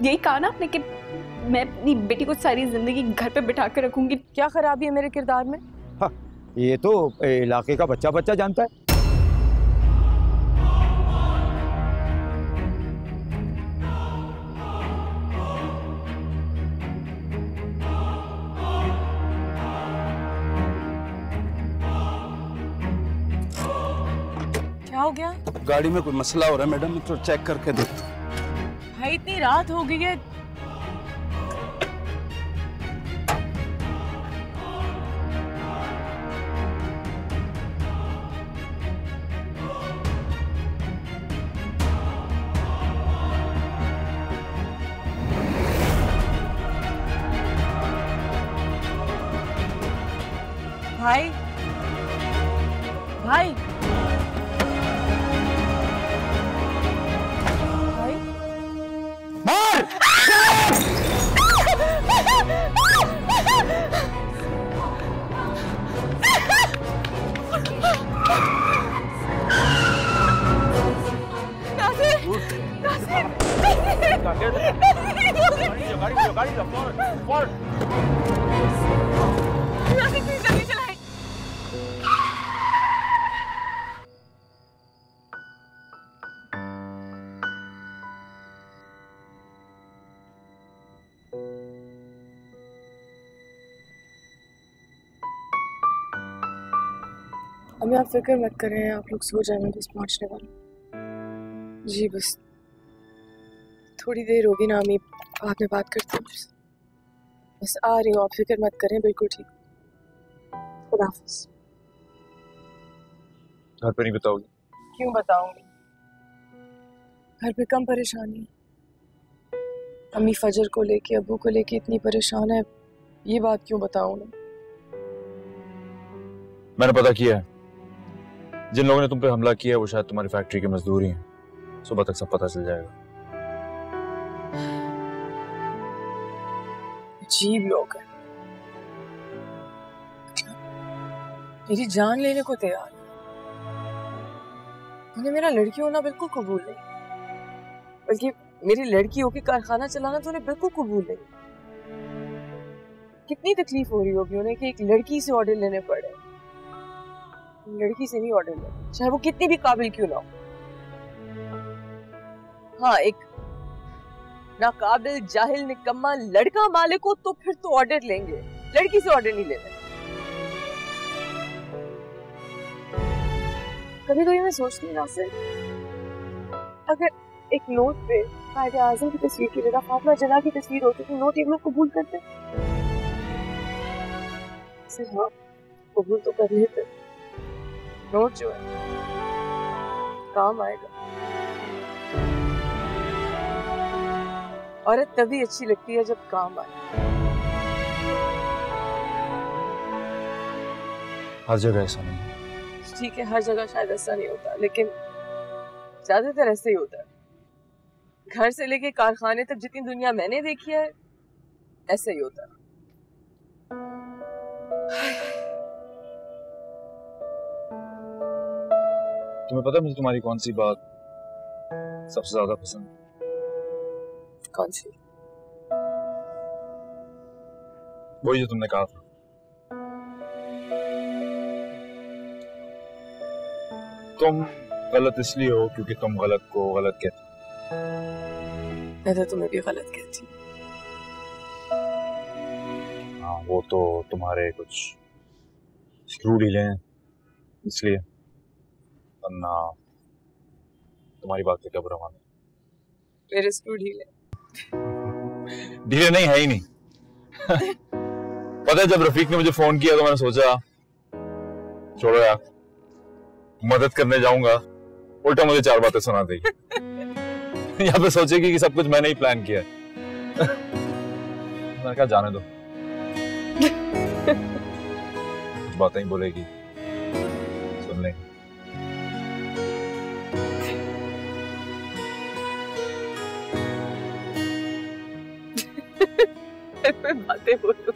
यही कहा ना आपने कि मैं अपनी बेटी को सारी जिंदगी घर पे बिठा के रखूंगी। क्या खराबी है मेरे किरदार में? हाँ, ये तो इलाके का बच्चा बच्चा जानता है। क्या हो गया? गाड़ी में कोई मसला हो रहा है मैडम, तो चेक करके देखो। भाई इतनी रात हो गई है। भाई भाई भाई मार! अम्मी आप फिक्र मत करें, आप लोग सो जाए, मैं बस पहुंचने वाली। जी बस थोड़ी देर होगी ना अम्मी, बाद में बात करते हैं। बस आ रही हूँ, आप फिक्र मत करें, बिल्कुल ठीक। खुदा हाफिज़। घर पे नहीं बताओगी? क्यों बताऊंगी? घर पे कम परेशानी है। अम्मी फजर को लेके, अब्बू को लेके इतनी परेशान है, ये बात क्यों बताऊं मैं? मैंने पता किया है, जिन लोगों ने तुम पे हमला किया है वो शायद तुम्हारी फैक्ट्री के मजदूर ही हैं। सुबह तक सब पता चल जाएगा। अजीब लोग हैं, मेरी जान लेने को तैयार। उन्हें मेरा लड़की होना बिल्कुल कबूल नहीं, बल्कि मेरी लड़की होकर कारखाना चलाना तो उन्हें बिल्कुल कबूल नहीं। कितनी तकलीफ हो रही होगी उन्हें कि एक लड़की से ऑर्डर लेने पड़े। लड़की से नहीं ऑर्डर लेने, चाहे वो कितनी भी काबिल क्यों ना हो। हाँ, एक नाकाबिल जाहिल निकम्मा लड़का मालिक हो तो फिर तो ऑर्डर लेंगे, लड़की से ऑर्डर नहीं लेना। कभी कभी मैं सोचती हूँ नासिर, अगर एक नोट पे कायदे आज़म की तस्वीर की जगह फातिमा जना की तस्वीर होती तो नोट एक लोग कबूल करते। हाँ, कबूल तो कर लेते। नोट जो है काम आएगा। औरत तभी अच्छी लगती है जब काम आए। हर जगह ऐसा नहीं है। ठीक है, हर जगह शायद ऐसा नहीं होता, लेकिन ज्यादातर ऐसे ही होता है। घर से लेके कारखाने तक जितनी दुनिया मैंने देखी है, ऐसे ही होता है। तुम्हें पता है मुझे तुम्हारी कौन सी बात सबसे ज्यादा पसंद है? कौन सी? वही जो तुमने कहा था, तुम गलत इसलिए हो क्योंकि तुम गलत को गलत कहते। मैं तो तुम्हें भी गलत कहती। हाँ, वो तो तुम्हारे कुछ स्क्रू ढीले हैं इसलिए, वरना तुम्हारी बात पे क्या बुरा माने। मेरे स्क्रू ढीले? ढीले नहीं है ही नहीं। पता है जब रफीक ने मुझे फोन किया तो मैंने सोचा छोड़ो यार, मदद करने जाऊंगा उल्टा मुझे चार बातें सुना देगी। यहाँ पे सोचेगी कि सब कुछ मैंने ही प्लान किया है। मैंने कहा जाने दो, कुछ बातें ही बोलेगी, सुन लेंगे। बातें बोलो।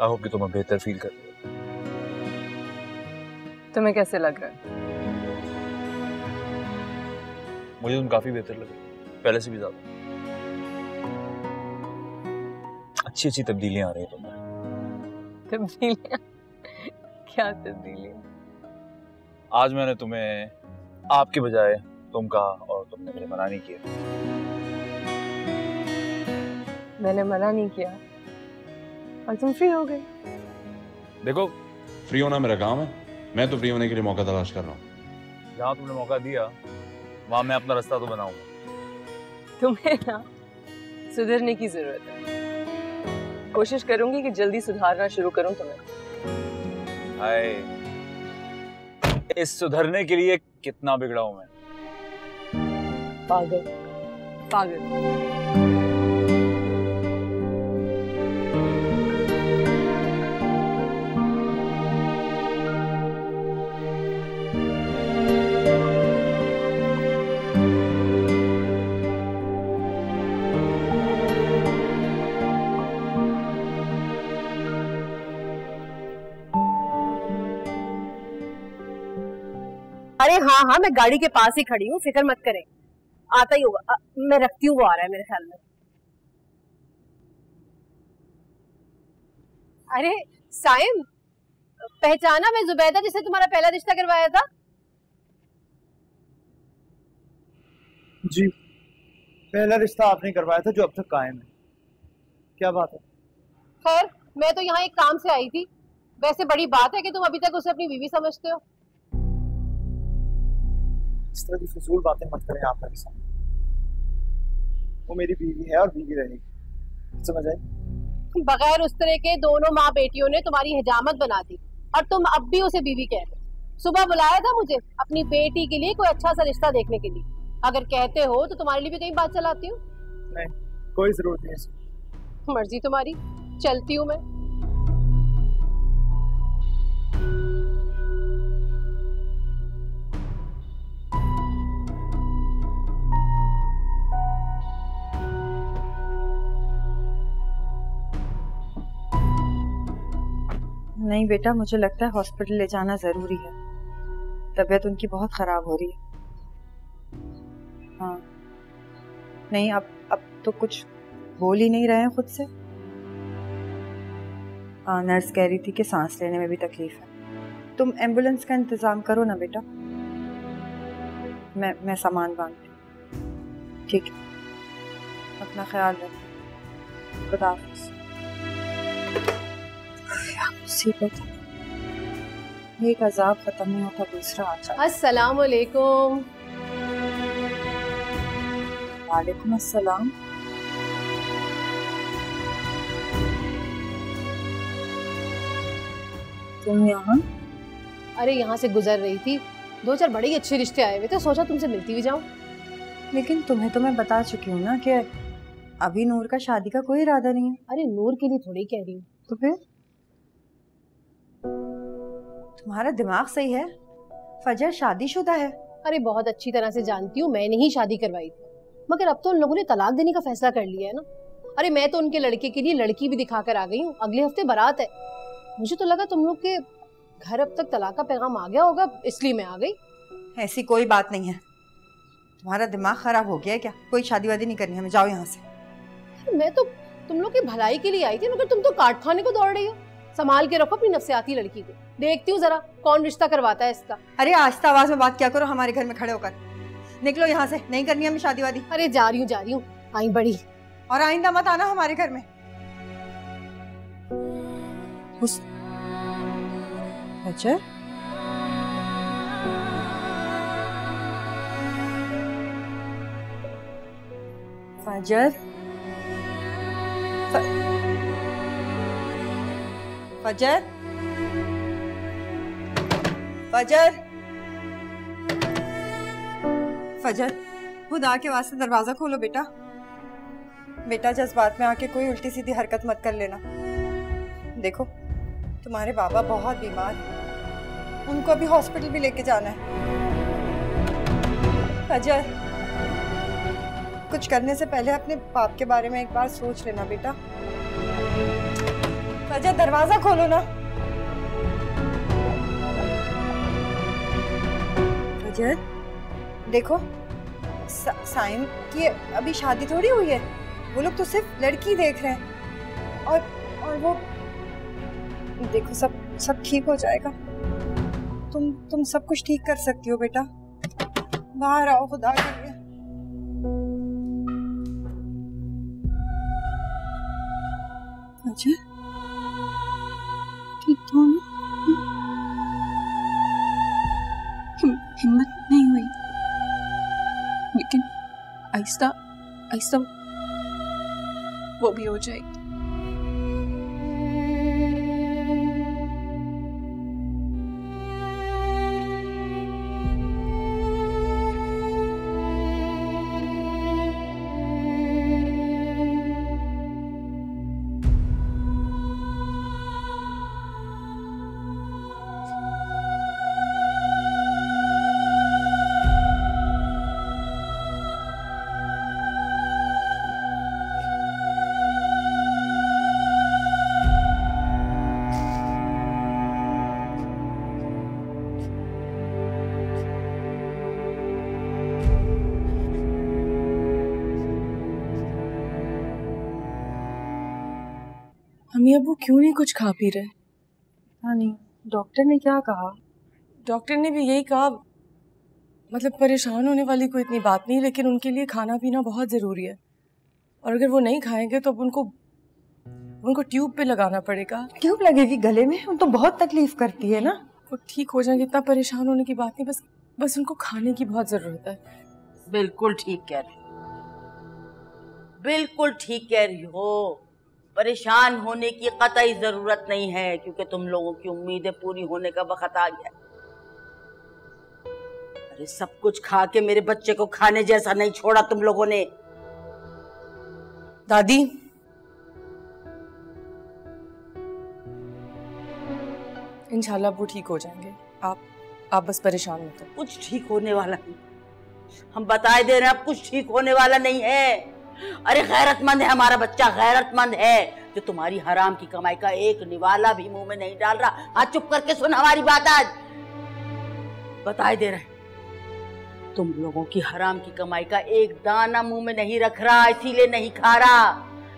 आई होप कि तुम्हें बेहतर फील कर रही हो। तुम्हें कैसे लग रहा है? मुझे तुम काफी बेहतर लग रही हो, पहले से भी ज्यादा। अच्छी अच्छी तब्दीलियां आ रही है तुम्हें। तब्दीलियां? क्या तब्दीलियां? आज मैंने तुम्हें आपके बजाय तुम कहा और तुमने मुझे मना नहीं किया। मैंने मना नहीं किया और तुम फ्री हो गए। देखो, फ्री होना मेरा काम है, मैं तो फ्री होने के लिए मौका तलाश कर रहा हूँ। जहाँ तुमने मौका दिया वहां मैं अपना रास्ता तो बनाऊंगा। तुम्हें ना सुधरने की जरूरत है। कोशिश करूंगी कि जल्दी सुधारना शुरू करूं तुम्हें। हाय, इस सुधरने के लिए कितना बिगड़ा हूं मैं। पागल पागल। अरे हाँ हाँ, मैं गाड़ी के पास ही खड़ी हूँ, फिक्र मत करें, आता ही होगा। मैं रखती हूँ, वो आ रहा है मेरे ख्याल में। अरे साइम, पहचाना मैं जुबैदा जिससे तुम्हारा पहला रिश्ता करवाया था? जी, पहला रिश्ता आपने करवाया था जो अब तक कायम है। क्या बात है? खैर, मैं तो यहाँ एक काम से आई थी। वैसे बड़ी बात है कि तुम अभी तक उसे अपनी बीवी समझते हो। इस तरह की फजूल बातें मत करें आप मेरे साथ। वो मेरी बीवी है और बीवी रहेगी, समझ आई? बगैर उस तरह के दोनों माँ बेटियों ने तुम्हारी हिजामत बना दी और तुम अब भी उसे बीवी कह रहे हो। सुबह बुलाया था मुझे अपनी बेटी के लिए कोई अच्छा सा रिश्ता देखने के लिए। अगर कहते हो तो तुम्हारे लिए भी कहीं बात चलाती हूँ। नहीं, कोई जरूरत नहीं है। मर्जी तुम्हारी, चलती हूँ मैं। नहीं बेटा, मुझे लगता है हॉस्पिटल ले जाना जरूरी है। तबीयत उनकी बहुत खराब हो रही है। हाँ, नहीं अब तो कुछ बोल ही नहीं रहे हैं खुद से। हाँ, नर्स कह रही थी कि सांस लेने में भी तकलीफ है। तुम एम्बुलेंस का इंतजाम करो ना बेटा, मैं सामान बांधती हूँ। ठीक है, अपना ख्याल रखो। खुदा हाफिज़। मुसीबत, एक अजाब खत्म नहीं होता दूसरा आता। अस्सलाम वालेकुम। वालेकुम अस्सलाम। तुम यहाँ? अरे यहाँ से गुजर रही थी, दो चार बड़े ही अच्छे रिश्ते आए हुए थे, सोचा तुमसे मिलती भी जाऊं। लेकिन तुम्हें तो मैं बता चुकी हूँ ना कि अभी नूर का शादी का कोई इरादा नहीं है। अरे नूर के लिए थोड़ी कह रही हूँ। तो फिर तुम्हारा दिमाग सही है? फजर शादीशुदा है। अरे बहुत अच्छी तरह से जानती हूँ, मैंने ही शादी करवाई थी, मगर अब तो उन लोगों ने तलाक देने का फैसला कर लिया है ना। अरे मैं तो उनके लड़के के लिए लड़की भी दिखा कर आ गई हूँ, अगले हफ्ते बारात है। मुझे तो लगा तुम लोग के घर अब तक तलाक का पैगाम आ गया होगा, इसलिए मैं आ गई। ऐसी कोई बात नहीं है। तुम्हारा दिमाग खराब हो गया है क्या? कोई शादी वादी नहीं करनी हमें, जाओ यहाँ से। मैं तो तुम लोग की भलाई के लिए आई थी, मगर तुम तो काट खाने को दौड़ रही हो। संभाल के रखो अपनी नफसियाती लड़की को, देखती हूँ जरा कौन रिश्ता करवाता है इसका। अरे आस्ता आवाज में बात क्या करो हमारे घर में खड़े होकर। निकलो यहाँ से, नहीं करनी हमें शादी वादी। अरे जा रही हूँ, आई बड़ी। और आइंदा मत आना हमारे घर में। अच्छा, फजर, फजर, फजर, फजर, खुदा के वास्ते दरवाजा खोलो बेटा। बेटा जज्बात में आके कोई उल्टी सीधी हरकत मत कर लेना। देखो तुम्हारे बाबा बहुत बीमार हैं, उनको अभी हॉस्पिटल भी लेके जाना है। फजर, कुछ करने से पहले अपने बाप के बारे में एक बार सोच लेना बेटा। फजर दरवाजा खोलो ना। फजर देखो, साइम की अभी शादी थोड़ी हुई है, वो लोग तो सिर्फ लड़की देख रहे हैं। और वो देखो, सब ठीक हो जाएगा। तुम सब कुछ ठीक कर सकती हो बेटा। बाहर आओ खुदा के लिए। अच्छा ठीक तो ना? हिम्मत नहीं हुई, लेकिन आहिस्ता आहिस्ता वो भी हो जाएगी। अम्मी अबू क्यों नहीं कुछ खा पी रहे? हाँ नहीं, डॉक्टर ने क्या कहा? डॉक्टर ने भी यही कहा, मतलब परेशान होने वाली कोई इतनी बात नहीं, लेकिन उनके लिए खाना पीना बहुत ज़रूरी है, और अगर वो नहीं खाएंगे तो उनको ट्यूब पे लगाना पड़ेगा। ट्यूब लगेगी गले में? उन तो बहुत तकलीफ करती है ना। वो ठीक हो जाएंगे, इतना परेशान होने की बात नहीं, बस उनको खाने की बहुत ज़रूरत है। बिल्कुल ठीक कह रही हो, बिल्कुल ठीक कह रही हो। परेशान होने की कतई जरूरत नहीं है, क्योंकि तुम लोगों की उम्मीदें पूरी होने का वक्त आ गया। अरे सब कुछ खा के मेरे बच्चे को खाने जैसा नहीं छोड़ा तुम लोगों ने। दादी, इंशाल्लाह वो ठीक हो जाएंगे, आप बस परेशान मत हो। कुछ ठीक होने वाला नहीं, हम बताए दे रहे हैं, अब कुछ ठीक होने वाला नहीं है। अरे गैरतमंद है हमारा बच्चा, गैरतमंद है, जो तुम्हारी हराम की कमाई का एक निवाला भी मुंह में नहीं डाल रहा। आज चुप करके सुन हमारी बात, आज बताए दे रहे हैं, तुम लोगों की हराम की कमाई का एक दाना मुंह में नहीं रख रहा, इसीलिए नहीं खा रहा।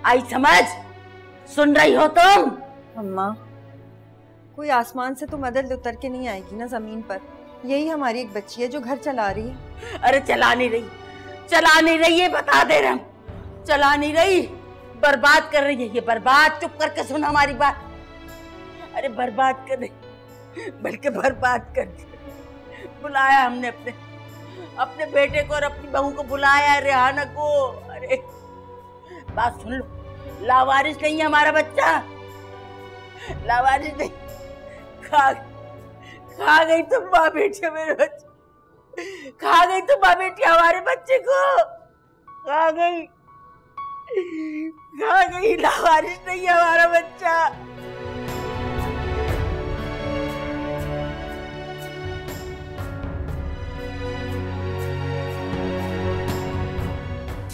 आई समझ? सुन रही हो तुम? अम्मा, कोई आसमान से तो मदद उतर के नहीं आएगी ना जमीन पर। यही हमारी एक बच्ची है जो घर चला रही है। अरे चला नहीं रही है, बता दे रहे हम, चला नहीं रही, बर्बाद कर रही है ये, बर्बाद। चुप करके सुन हमारी बात। अरे बर्बाद कर रही, बल्कि बर्बाद कर दी। बुलाया हमने अपने बेटे को और अपनी बहू को बुलाया, रेहाना को। अरे बात सुन लो, लावारिस नहीं है हमारा बच्चा, लावारिस नहीं। खा गई तुम माँ बेटी मेरे बच्चे, खा गई तुम माँ बेटी हमारे बच्चे को, खा गई, लावारिस नहीं है हमारा बच्चा।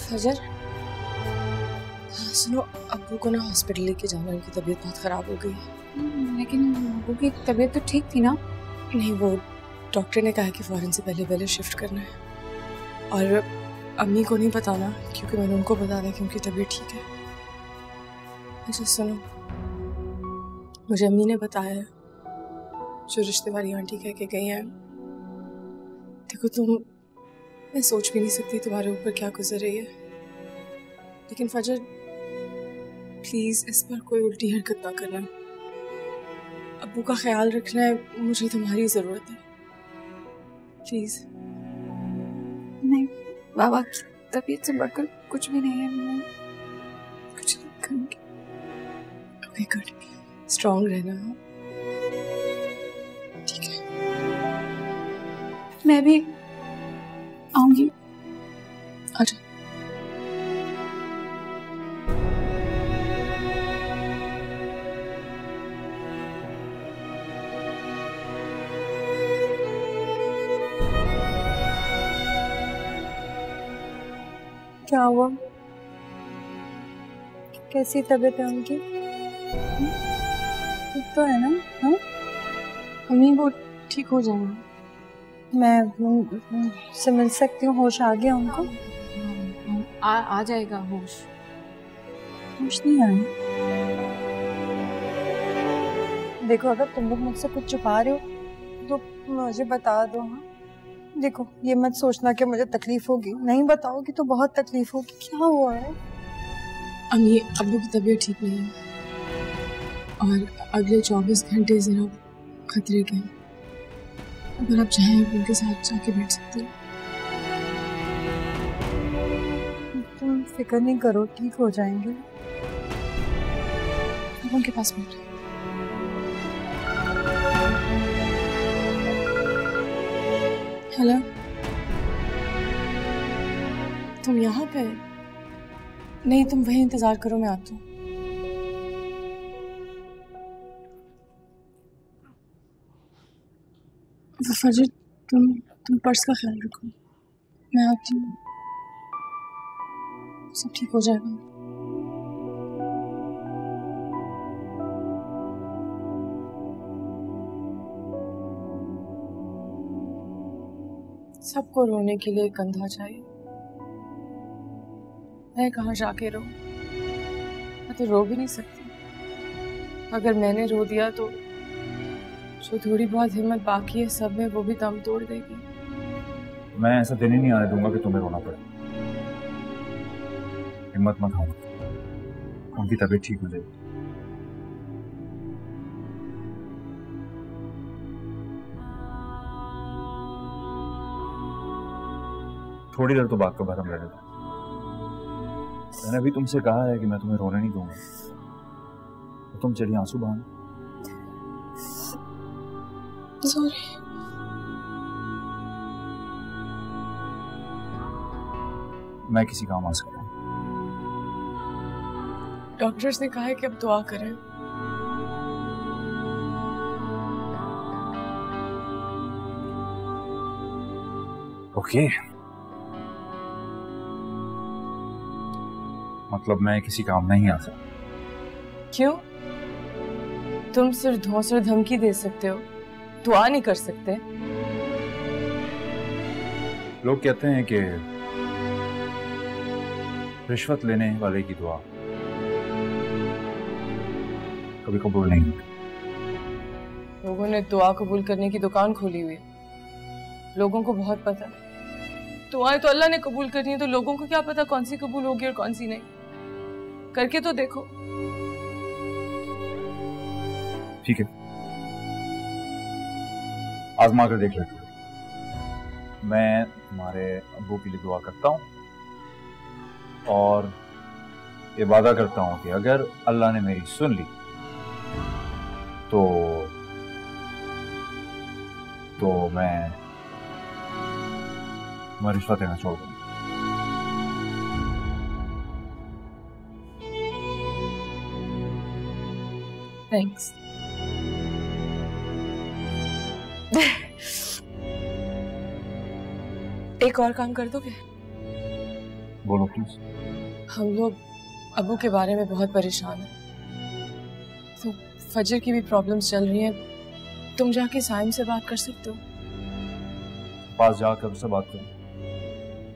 फजर, सुनो, अब्बू को ना हॉस्पिटल लेके जाना, उनकी तबीयत बहुत खराब हो गई है। लेकिन अब्बू की तबीयत तो ठीक थी ना? नहीं, वो डॉक्टर ने कहा कि फौरन से पहले शिफ्ट करना है, और अम्मी को नहीं बताना, क्योंकि मैंने उनको बता दिया कि उनकी तबीयत ठीक है। अच्छा सुनो, मुझे अम्मी ने बताया, जो रिश्ते वाली आंटी कह के गई है, देखो मैं सोच भी नहीं सकती तुम्हारे ऊपर क्या गुजर रही है, लेकिन फजर प्लीज इस पर कोई उल्टी हरकत ना करना। अब्बू का ख्याल रखना है, मुझे तुम्हारी जरूरत है, प्लीज। नहीं, बाबा की तबीयत से बढ़कर कुछ भी नहीं है, मैं कुछ नहीं करूँगी। ओके गुड, स्ट्रॉन्ग रहना। ठीक है, मैं भी आऊंगी। अच्छा, क्या हुआ? कैसी तबीयत है उनकी? तो है ना? हाँ अम्मी वो ठीक हो जाएंगे। मैं से मिल सकती हूँ? होश आ गया उनको? आ जाएगा होश। होश नहीं आया। देखो अगर तुम लोग मुझसे कुछ छुपा रहे हो तो मुझे बता दो। हाँ देखो ये मत सोचना कि मुझे तकलीफ होगी, नहीं बताओगी तो बहुत तकलीफ होगी। क्या हुआ है? अम्मी अब्बू की तबीयत ठीक नहीं है और अगले 24 घंटे जरा खतरे के हैं। अगर आप चाहें आप उनके साथ जाके बैठ सकते हैं। तुम फिक्र नहीं करो, ठीक हो जाएंगे। आप उनके पास बैठो। हेलो, तुम यहाँ पे? नहीं तुम वहीं इंतजार करो, मैं आती हूँ। फजर तुम पर्स का ख्याल रखो, मैं आती हूँ, सब ठीक हो जाएगा। सबको रोने के लिए एक कंधा चाहिए। मैं कहाँ जाके रो? मैं तो रो भी नहीं सकती। अगर मैंने रो दिया तो जो थोड़ी बहुत हिम्मत बाकी है सब में वो भी दम तोड़ देगी। मैं ऐसा दिन ही नहीं आने दूंगा कि तुम्हें रोना पड़े। हिम्मत मत हारो, उनकी तबीयत ठीक हो जाएगी। थोड़ी देर तो बात को भरम रहने दो। मैंने अभी तुमसे कहा है कि मैं तुम्हें रोने नहीं दूंगा, तो तुम चलिए आंसू बहाना। सॉरी। मैं किसी काम आ सकता हूँ। डॉक्टर्स ने कहा है कि अब दुआ करें। ओके, मतलब मैं किसी काम नहीं आ सकता। क्यों? तुम सिर्फ धौंस और धमकी दे सकते हो, दुआ नहीं कर सकते? लोग कहते हैं कि रिश्वत लेने वाले की दुआ कभी कबूल नहीं होती। लोगों ने दुआ कबूल करने की दुकान खोली हुई है। लोगों को बहुत पता है दुआएं तो अल्लाह ने कबूल करनी है, तो लोगों को क्या पता कौन सी कबूल होगी और कौन सी नहीं। करके तो देखो। ठीक है, आजमा कर देख लेते हैं। मैं तुम्हारे अब्बू के लिए दुआ करता हूँ और ये वादा करता हूँ कि अगर अल्लाह ने मेरी सुन ली तो मैं रिश्वत देना छोड़ दूंगा। थैंक्स। एक और काम कर दोगे? बोलो प्लीज। हम लोग अब्बू के बारे में बहुत परेशान हैं, तो फजर की भी प्रॉब्लम्स चल रही हैं। तुम जाके साइम से बात कर सकते हो। पास जाकर उससे बात करो।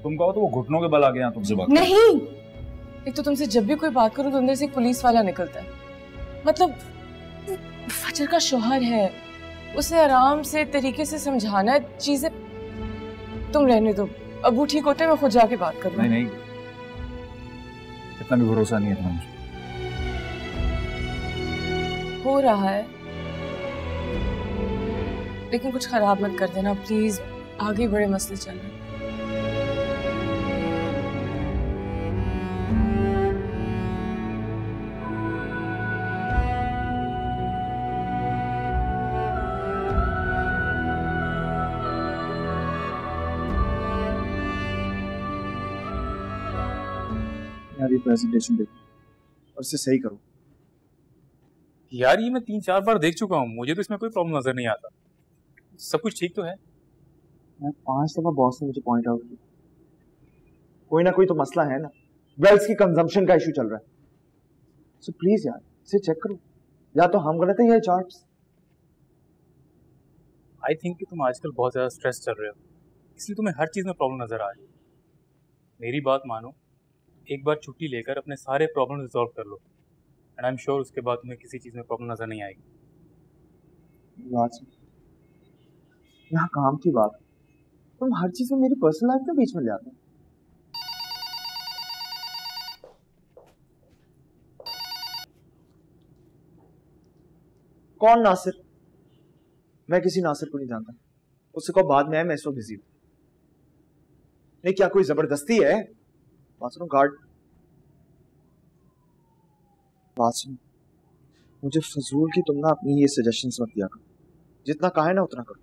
तुम कहो तो वो घुटनों के बल आ गए यहाँ तुमसे बात नहीं। एक तो तुमसे जब भी कोई बात करूं तो अंदर से एक पुलिस वाला निकलता है। मतलब फजर का शौहर है, उसे आराम से तरीके से समझाना है चीजें। तुम रहने दो, अब्बू ठीक होते हैं, मैं खुद जाके बात करूँ। नहीं, इतना भी भरोसा नहीं है तुम्हें मुझे। हो रहा है, लेकिन कुछ खराब मत कर देना प्लीज। आगे बड़े मसले चल रहे हैं। यार ये प्रेजेंटेशन देखो और इसे सही करो। यार ये मैं 3-4 बार देख चुका हूँ, मुझे तो इसमें कोई प्रॉब्लम नजर नहीं आता। सब कुछ ठीक तो है। मैं 5 दफा बॉस ने मुझे पॉइंट आउट किया, कोई ना कोई तो मसला है ना। वेल्स की कंजम्पशन का इशू चल रहा है। सो प्लीज यार इसे चेक करो। या तो हम गलत है या चार्ट्स। आई थिंक कि तुम आजकल बहुत ज़्यादा स्ट्रेस चल रहे हो, इसलिए तुम्हें हर चीज़ में प्रॉब्लम नज़र आ रही है। मेरी बात मानो, एक बार छुट्टी लेकर अपने सारे प्रॉब्लम रिजॉल्व कर लो, एंड आई एम श्योर उसके बाद तुम्हें किसी चीज़ में प्रॉब्लम नज़र नहीं आएगी। यहाँ काम की बात, तुम हर चीज में मेरी पर्सनल लाइफ के बीच में ले आते हो। कौन नासिर? मैं किसी नासिर को नहीं जानता, उससे कहो बाद में आए, मैं इस वक्त बिजी हूं। नहीं, क्या कोई जबरदस्ती है? बात सुनो गार्ड, बात सुनो, मुझे फजूल की तुम ना अपनी ये सजेशंस मत दिया करो, जितना कहा है ना उतना करो।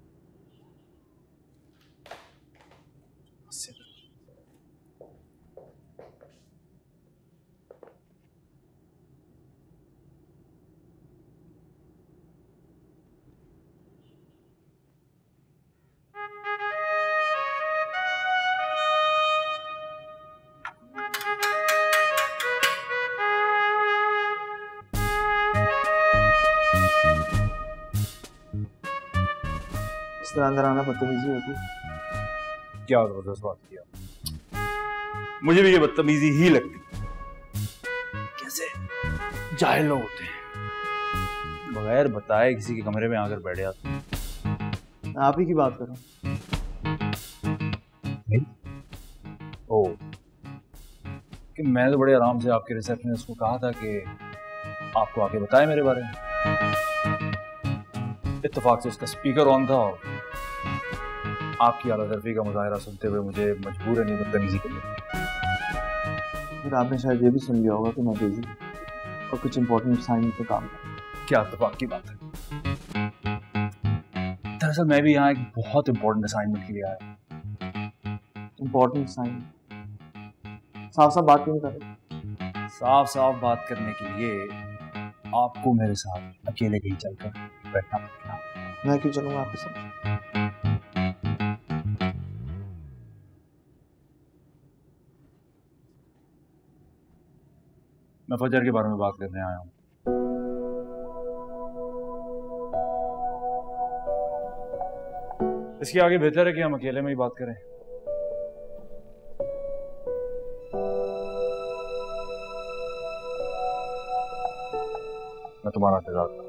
इस तरह अंदर आना बदतमीजी होती है। क्या जबरदस्त बात किया, मुझे भी ये बदतमीजी ही लगती। कैसे जाहिल लोग होते हैं, बगैर बताए किसी के कमरे में आकर बैठ जाते हैं। आप ही की बात करो। ओ, कि मैं तो बड़े आराम से आपके रिसेप्शनिस्ट को कहा था कि आपको आके बताए मेरे बारे में। इत्तेफाक से उसका स्पीकर ऑन था और आपकी आलादर्फी का मुजाहरा सुनते हुए मुझे मजबूर नहीं बदतमीजी करनी। फिर आपने शायद ये भी सुन लिया होगा कि मैं बिजी और कुछ इंपॉर्टेंट असाइनमेंट पे काम कर। क्या इत्तेफाक की बात है। दरअसल मैं भी यहाँ एक बहुत इंपॉर्टेंट असाइनमेंट के लिए आया। Important assignment? साफ साफ बात क्यों नहीं कर रहे? साफ साफ बात करने के लिए आपको मेरे साथ अकेले कहीं चलकर बैठना पड़ेगा। मैं क्यों चलूंगा आपके साथ? मैं फजर के बारे में बात करने आया हूँ। इसके आगे बेहतर है कि हम अकेले में ही बात करें। मैं तुम्हारा इंतजार करूं।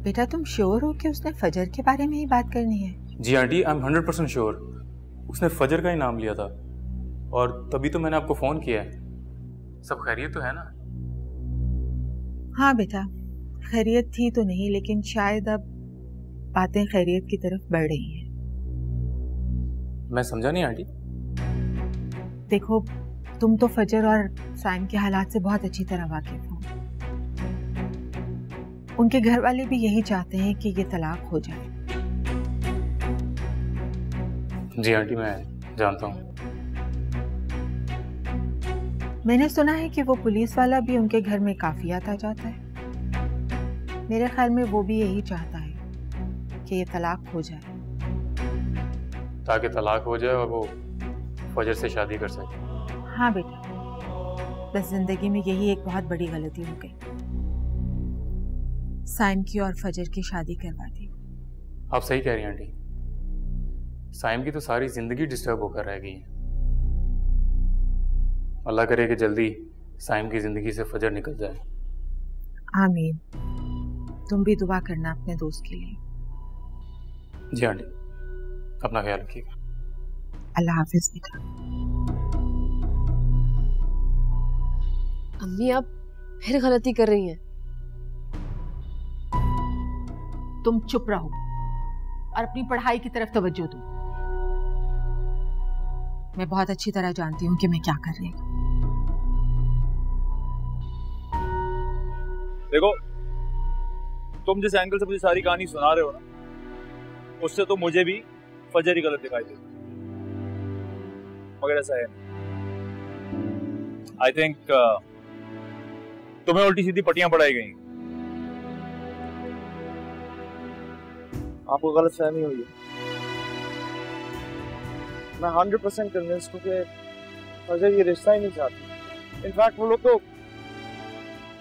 बेटा तुम श्योर हो कि उसने फजर के बारे में ही बात करनी है? जी आंटी, आई एम 100% श्योर। उसने फजर का ही नाम लिया था और तभी तो मैंने आपको फोन किया है। सब खैरियत तो है ना? हाँ बेटा, खैरियत थी तो नहीं, लेकिन शायद अब बातें खैरियत की तरफ बढ़ रही हैं। मैं समझा नहीं आंटी। देखो, तुम तो फजर और साइम के हालात से बहुत अच्छी तरह वाकिफ हो। उनके घर वाले भी यही चाहते हैं कि ये तलाक हो जाए। जी आंटी, मैं जानता हूँ। मैंने सुना है कि वो पुलिस वाला भी उनके घर में काफी आता जाता है। मेरे ख्याल में वो भी यही चाहता है कि ये तलाक हो जाए, ताकि तलाक हो जाए और वो फजर से शादी कर सके। हाँ बेटा, बस जिंदगी में यही एक बहुत बड़ी गलती हो गई, साइम की और फजर की शादी करवा दी। आप सही कह रही हैं आंटी। साइम की तो सारी जिंदगी डिस्टर्ब होकर रह गई है। अल्लाह करे कि जल्दी साइम की जिंदगी से फजर निकल जाए। आमीन। तुम भी दुआ करना अपने दोस्त के लिए। जी आंटी, अपना ख्याल रखिएगा। अल्लाह हाफिज बेटा। अम्मी, आप फिर गलती कर रही हैं। तुम चुप रहो और अपनी पढ़ाई की तरफ तवज्जो दो। मैं बहुत अच्छी तरह जानती हूँ कि मैं क्या कर रही हूँ। देखो, तुम जिस एंगल से मुझे सारी कहानी सुना रहे हो ना, उससे तो मुझे भी फजर ही गलत दिखाई देता, मगर ऐसा है। आई थिंक तुम्हें उल्टी सीधी पट्टियां पढ़ाई गई। आपको गलत फहमी हुई है। मैं 100% कन्विंस्ड हूँ कि फजर ये रिश्ता ही नहीं चाहती। इनफैक्ट वो लोग तो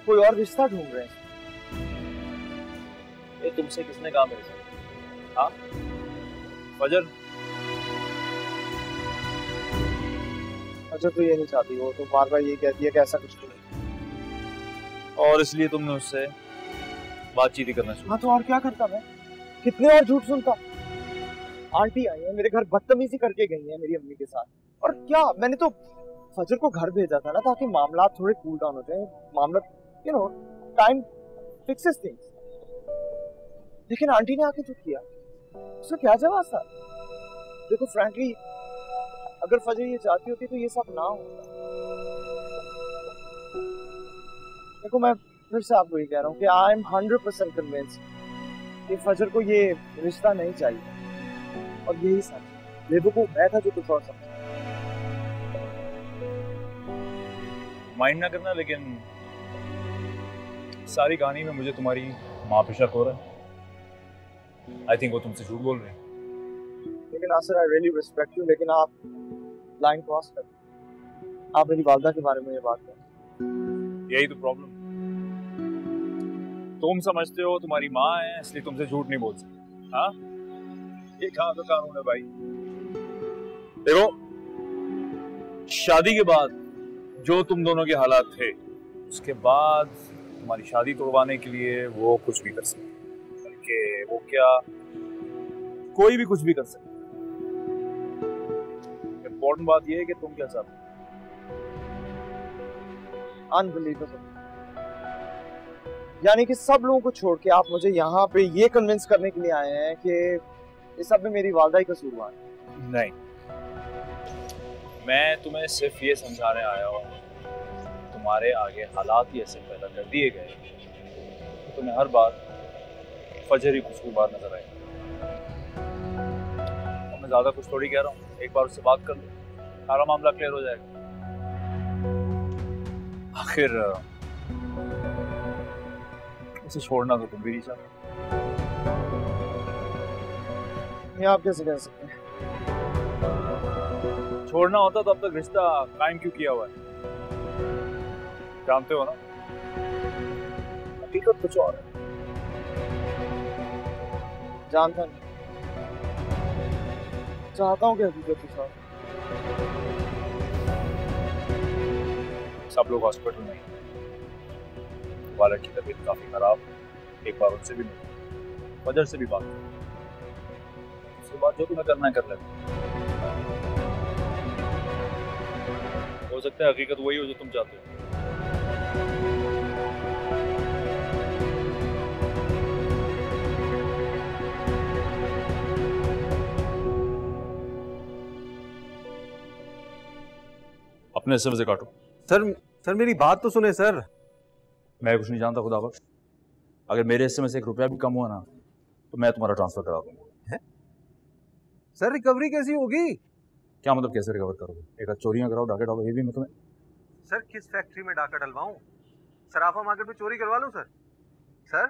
कोई और रिश्ता ढूंढ रहे हैं। ये तुमसे किसने कहा मेरे साथ? हाँ फजर? अच्छा तो ये नहीं चाहती, वो तो बार बार ये कहती है कि ऐसा कुछ नहीं, और इसलिए तुमने उससे बातचीत ही करना शुरू। हाँ तो और क्या करता मैं, कितने और झूठ सुनता। आंटी आई है मेरे घर, बदतमीजी करके गई है मेरी अम्मी के साथ, और क्या मैंने तो फजर को घर भेजा था ना ताकि मामला थोड़े कूल डाउन हो जाए। मामला you know time fixes things, लेकिन आंटी ने आके जो किया उसका क्या जवाब था? देखो फ्रैंकली अगर फजर ये चाहती होती तो ये सब ना होता। देखो मैं फिर से आपको ये कह रहा हूँ कि आई एम 100% कन्विंस्ड कि फजर को ये रिश्ता नहीं चाहिए, और यही सच। बेवकूफ मैं था जो कुछ और समझा। माइंड ना करना, लेकिन सारी कहानी में मुझे तुम्हारी माँ पे शक हो रहा है। आई थिंक वो तुमसे झूठ बोल रहे हैं। लेकिन आसर आई रियली रिस्पेक्ट यू, लेकिन आप लाइन क्रॉस कर, आप मेरी वालदा के बारे में ये बात कर। यही तो प्रॉब्लम। तुम समझते हो तुम्हारी माँ है इसलिए तुमसे झूठ नहीं बोल सकते। हाँ ये कहाँ का कानून है भाई? देखो शादी के बाद जो तुम दोनों के हालात थे, उसके बाद तुम्हारी शादी तोड़वाने के लिए वो कुछ भी कर सकते, बल्कि वो क्या कोई भी कुछ भी कर सकते। इम्पोर्टेंट बात यह है कि तुम क्या चाहते हो। अनबिलीवेबल, यानी कि सब लोगों को छोड़ के आप मुझे यहाँ पे ये कन्विंस करने के लिए आए हैं कि ये सब में मेरी वालदा ही कसूरवार है। नहीं, मैं तुम्हें सिर्फ ये समझाने आया हूँ, तुम्हारे आगे हालात ही ऐसे पैदा कर दिए गए तो तुम्हें हर बार फजर ही कसूरवार नजर आए। मैं ज्यादा कुछ थोड़ी कह रहा हूँ, एक बार उससे बात कर लो, सारा मामला क्लियर हो जाएगा। आखिर उसे छोड़ना तो तुम भी नहीं चाहते। ये आप कैसे कह सकते हैं? छोड़ना होता तो अब तक रिश्ता कायम क्यों किया हुआ है? जानते हो ना, हकीकत कुछ और है। जानता नहीं, चाहता हूँ कि हकीकत कुछ और। सब लोग हॉस्पिटल में, वालिद की तबीयत काफी खराब, एक बार उनसे भी मिलो, फजर से भी बात करो, उसके बाद जो तुम्हें करना है कर लेना। हो सकता है हकीकत वही हो जो तुम चाहते हो। अपने हिस्से से काटो। सर मेरी बात तो सुने सर। मैं कुछ नहीं जानता खुदा बख्श, अगर मेरे हिस्से में से 1 रुपया भी कम हुआ ना तो मैं तुम्हारा ट्रांसफर करा दूंगा। सर रिकवरी कैसी होगी? क्या मतलब कैसे रिकवर करोगे? एक चोरियां कराओ, डाके डालो, ये भी मैं तुम्हें। सर किस फैक्ट्री में डाका डलवाऊं? सराफा मार्केट में चोरी करवा लूं सर?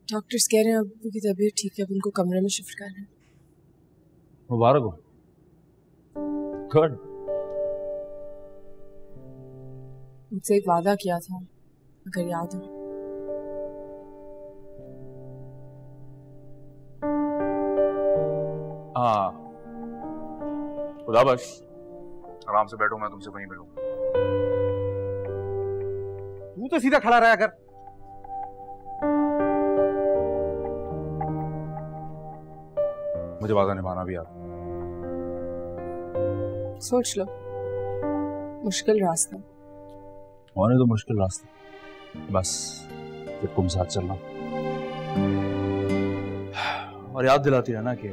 डॉक्टर्स कह रहे हैं अब्बू की तबीयत ठीक है, अब उनको कमरे में शिफ्ट कर रहे हैं। मुबारक हो। गुड। मुझसे एक वादा किया था, अगर याद हो। हाँ खुदा बख्श, आराम से बैठो, मैं तुमसे वहीं मिलूं। तू तो सीधा खड़ा रहा कर। मुझे वादा निभाना भी आता। सोच लो, मुश्किल रास्ता। होने तो मुश्किल रास्ता, बस जब तुम साथ चलना और याद दिलाती रहना कि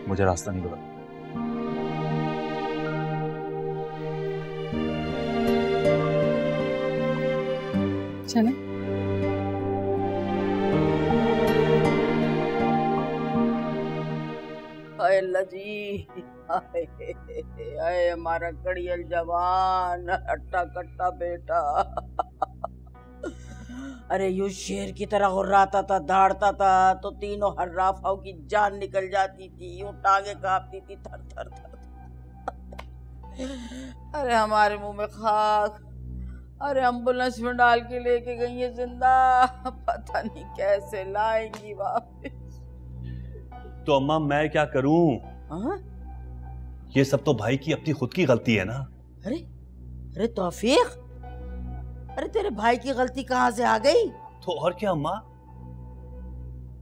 मुझे रास्ता नहीं पता। चले? हाय अल्लाह जी, हाय हाय हमारा कड़ियल जवान हट्टा कट्टा बेटा। अरे यूं शेर की तरह गुर्राता था, दौड़ता था तो तीनों हर्राफाओं की जान निकल जाती थी, यूं टांगे कांपती थी थर थर थर। अरे हमारे मुंह में खाक। अरे एम्बुलेंस में डाल के लेके गई है जिंदा, पता नहीं कैसे लाएंगी वापस। तो अम्मा मैं क्या करूं? हाँ? ये सब तो भाई की अपनी खुद की गलती है ना। अरे अरे तौफीक, अरे तेरे भाई की गलती कहाँ से आ गई? तो और क्या अम्मा,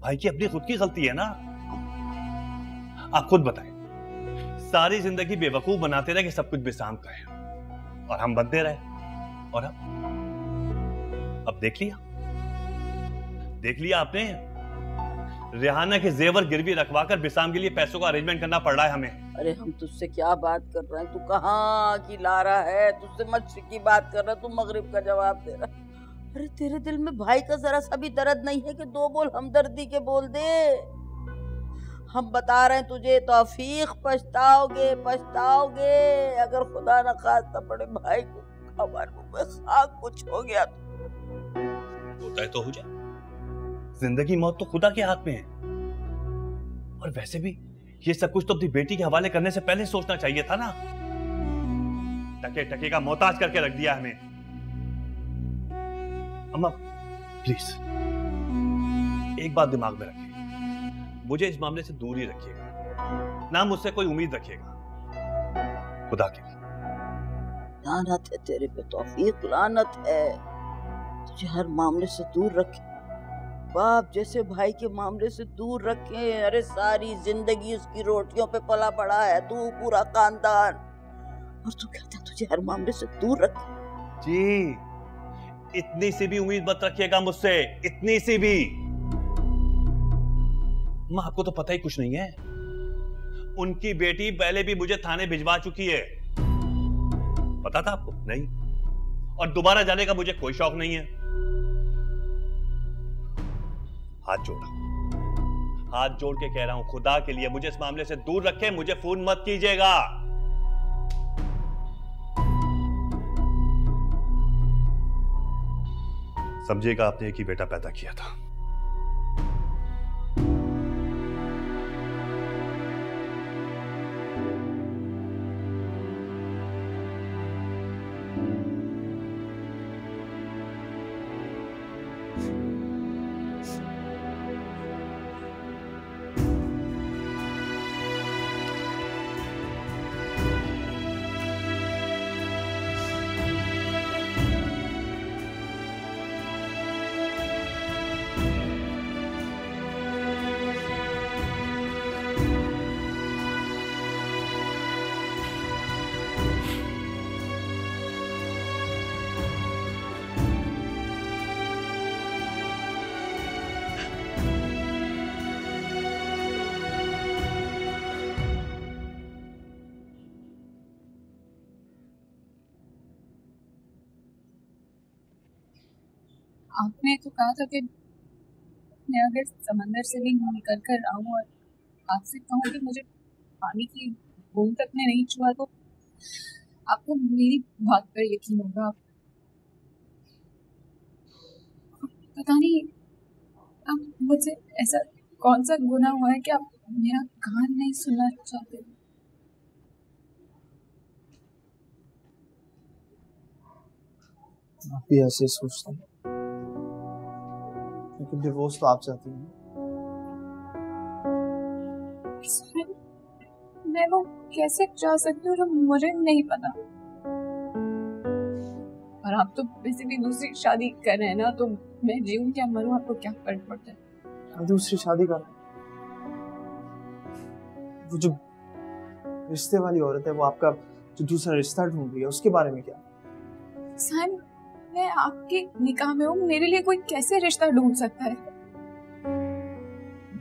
भाई की अपनी खुद की गलती है ना। आप खुद बताएं, सारी जिंदगी बेवकूफ बनाते रहे कि सब कुछ बेसाम का है, और हम बनते रहे। और अब देख लिया आपने, रेहाना के जेवर गिरवी रखवाकर बिसाम के लिए पैसों का अरेंजमेंट करना पड़ रहा है हमें। अरे हम तुझसे क्या बात कर रहे हैं, तू कहाँ की लारा है, तुझसे मशरिक की बात कर रहा है, तू मगरिब का जवाब दे रहा। अरे तेरे दिल में भाई का जरा सा भी दर्द नहीं है कि दो बोल हमदर्दी के बोल दे। हम बता रहे हैं तुझे तौफीक, पछताओगे पछताओगे अगर खुदा न खास्ता बड़े भाई को हमारे मुंह में खाक कुछ हो गया तो। होता है तो हो जाए, जिंदगी मौत तो खुदा के हाथ में है। और वैसे भी ये सब कुछ तो अपनी बेटी के हवाले करने से पहले सोचना चाहिए था ना। टके टके का मोहताज करके रख दिया हमें। अम्मा प्लीज एक बात दिमाग में रखिए, मुझे इस मामले से दूर ही रखिएगा, ना मुझसे कोई उम्मीद रखिएगा, खुदा के लिए। लानत है तेरे पे तौफीक, लानत है, तुझे हर मामले से दूर रखे, बाप जैसे भाई के मामले से दूर रखे। अरे सारी जिंदगी उसकी रोटियों पे पला पड़ा है तू, पूरा खानदान, और तू कहता है तुझे हर मामले से दूर रखे। जी इतनी सी भी उम्मीद मत रखिएगा मुझसे, इतनी सी भी। मां आपको तो पता ही कुछ नहीं है, उनकी बेटी पहले भी मुझे थाने भिजवा चुकी है। पता था आपको? नहीं। और दोबारा जाने का मुझे कोई शौक नहीं है। हाथ जोड़ के कह रहा हूं, खुदा के लिए मुझे इस मामले से दूर रखें, मुझे फोन मत कीजिएगा। समझिएगा आपने एक ही बेटा पैदा किया था। आपने तो कहा था कि मैं अगर समंदर से भी निकल कर आऊं और आपसे कहूं कि मुझे पानी की बूंद तक में नहीं छुआ तो आपको मेरी बात पर यकीन होगा। पता नहीं अब मुझसे ऐसा कौन सा गुनाह हुआ है कि आप मेरा कान नहीं सुनना चाहते। आप भी ऐसे सोचते हैं, लेकिन डिवोर्स तो आप चाहती हैं। मैं वो कैसे चाह सकती हूँ जो मुझे नहीं पता। और आप तो वैसे भी दूसरी शादी कर रहे हैं ना, तो मैं जीऊं क्या मरूं आपको क्या फर्क पड़ता है। दूसरी शादी कर रहे हैं, वो जो रिश्ते वाली औरत है, वो आपका जो दूसरा रिश्ता ढूंढ रही है, उसके बारे में क्या? सन, मैं आपके निकाह में हूँ, मेरे लिए कोई कैसे रिश्ता ढूंढ सकता है?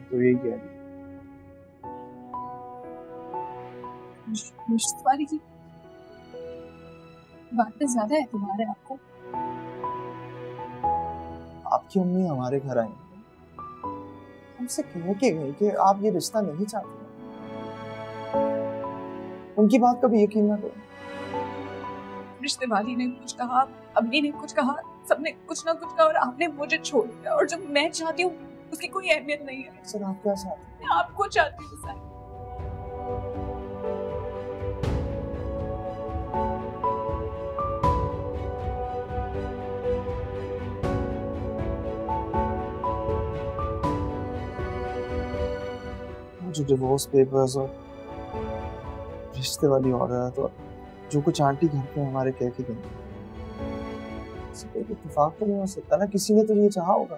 तो यही कह रही रिश्तेदारी की बातें ज्यादा है तुम्हारे। आपको आपकी अम्मी हमारे घर आई, हमसे कह के गई कि आप ये रिश्ता नहीं चाहते। उनकी बात कभी यकीन ना करो। रिश्ते वाली ने कुछ कहा, अम्मी ने कुछ कहा, सबने कुछ ना कुछ कहा और आपने मुझे छोड़ दिया। और जो मैं चाहती हूँ उसकी कोई अहमियत नहीं है। सर आप क्या चाहते हैं? मैं आपको चाहती हूँ सर। जो डिवोर्स पेपर्स और रिश्ते वाली औरत और जो कुछ आंटी घर पे हमारे कह के गई, इत्तेफाक तो नहीं हो सकता ना, किसी ने तो ये चाहा होगा।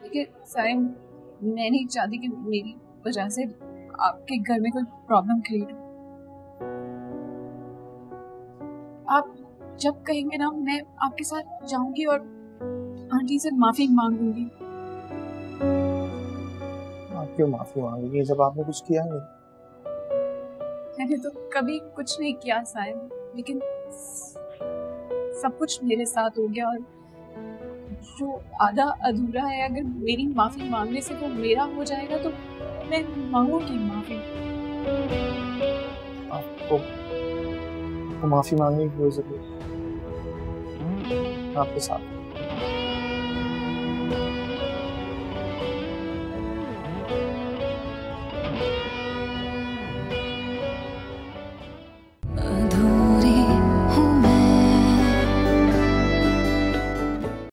देखिए साइम, मैं नहीं चाहती कि मेरी वजह से आपके घर में कोई प्रॉब्लम क्रिएट हो। आप जब कहेंगे ना, मैं आपके साथ जाऊंगी और आंटी से माफी मांगूंगी। आप क्यों माफी मांगेंगी जब आपने कुछ किया नहीं? मैंने तो कभी कुछ नहीं किया साइम, लेकिन सब कुछ मेरे साथ हो गया और जो आधा अधूरा है, अगर मेरी माफी मांगने से वो मेरा हो जाएगा तो मैं मांगूंगी माफी। आपको माफी मांगने की कोई जरूरत नहीं, आपके साथ